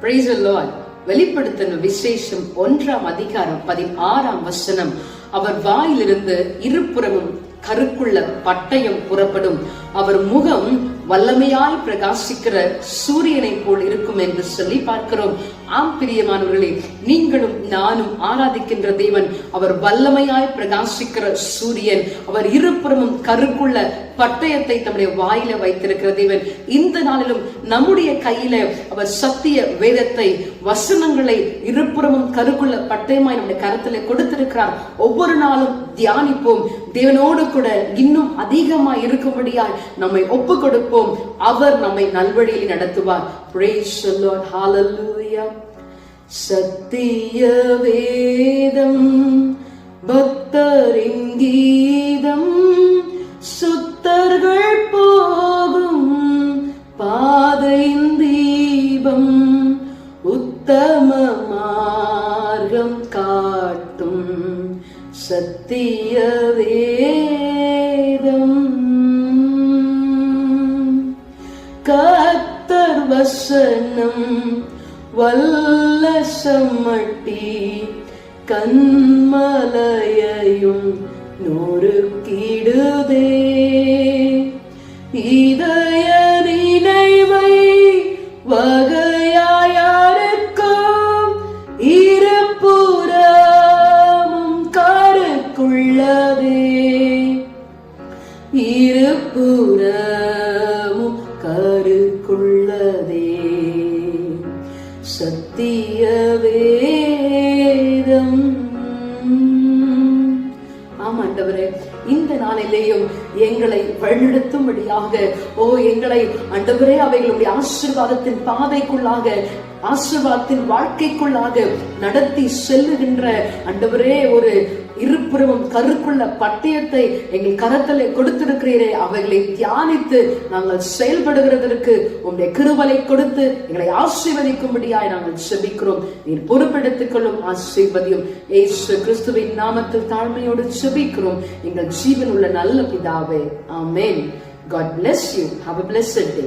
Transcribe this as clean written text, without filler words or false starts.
Praise the Lord. வெளிப்படுத்தின விசேஷம் 1ஆம் அதிகாரம் 16ஆம் வசனம். அவர் வாயிலிருந்து இருபுறமும் கருக்குள்ள பட்டயம் புறப்படும். அவர் முகம் வல்லமையாய் பிரகாசிக்கிற சூரியனை போல் இருக்கும் என்று சொல்லி பார்க்கிறோம். ஆம் பிரியமானவர்களே, நீங்களும் நானும் ஆராதிக்கின்ற தேவன் அவர் வல்லமையாய் பிரகாசிக்கிற சூரியன். அவர் இருபுறமும் கருக்குள்ள பட்டயத்தை தம்முடைய வாயில வைத்திருக்கிற தேவன். இந்த நாளிலும் நம்முடைய கையில அவர் சத்திய வேதத்தை, வசனங்களை இருபுறமும் கருக்குள்ள பட்டயமாய் நம்முடைய கரத்திலே கொடுத்திருக்கிறார். ஒவ்வொரு நாளும் தியானிப்போம். தேவனோடு கூட இன்னும் அதிகமாய் இருக்கும்படியாய் நம்மை ஒப்பு கொடுப்போம். அவர் நம்மை நல்வழியில் நடத்துவார். Praise the Lord. Hallelujah. சத்திய வேதம் பக்தரின் கீதம், சுத்தர்கள் போகும் பாதையின் தீபம், உத்தம மார்க்கம் காட்டும் சத்திய வேதம். கர்த்தர் வசனம் வல்ல சம்மட்டி கண்மலையையும் நொறுக்கிடுதே. இதய நினைவை வகையாயாருக்கும் இருபுறமும் கருக்குள்ளதே. இருபுறமும் கருக்குள்ளதே சத்திய வேதம். ஆமாண்டவரே, இந்த நாளிலேயும் எங்களை வழிநடத்தும்படியாக எங்களை ஆண்டவரே அவைகளுடைய ஆசீர்வாதத்தின் பாதைக்குள்ளாக, ஆசீர்வாதத்தின் வாழ்க்கைக்குள்ளாக நடத்தி செல்லுகின்ற ஆண்டவரே ஒரு இருபுறமும் கருக்குள்ள பட்டயத்தை எங்கள் கரத்திலே கொடுத்திருக்கிறீரே, அவைகளை தியானித்து நாங்கள் செயல்படுகிறதற்கு உங்களுடைய கிருபையை கொடுத்து எங்களை ஆசீர்வதிக்கும்படியாய் நாங்கள் செபிக்கிறோம். நீர் பொறுப்பெடுத்துக் கொள்ளும், ஆசீர்வதியும். இயேசு கிறிஸ்துவின் நாமத்தில் தாழ்மையோடு செபிக்கிறோம் எங்கள் ஜீவன் உள்ள நல்ல பிதாவே. ஆமென். God bless you. Have a blessed day.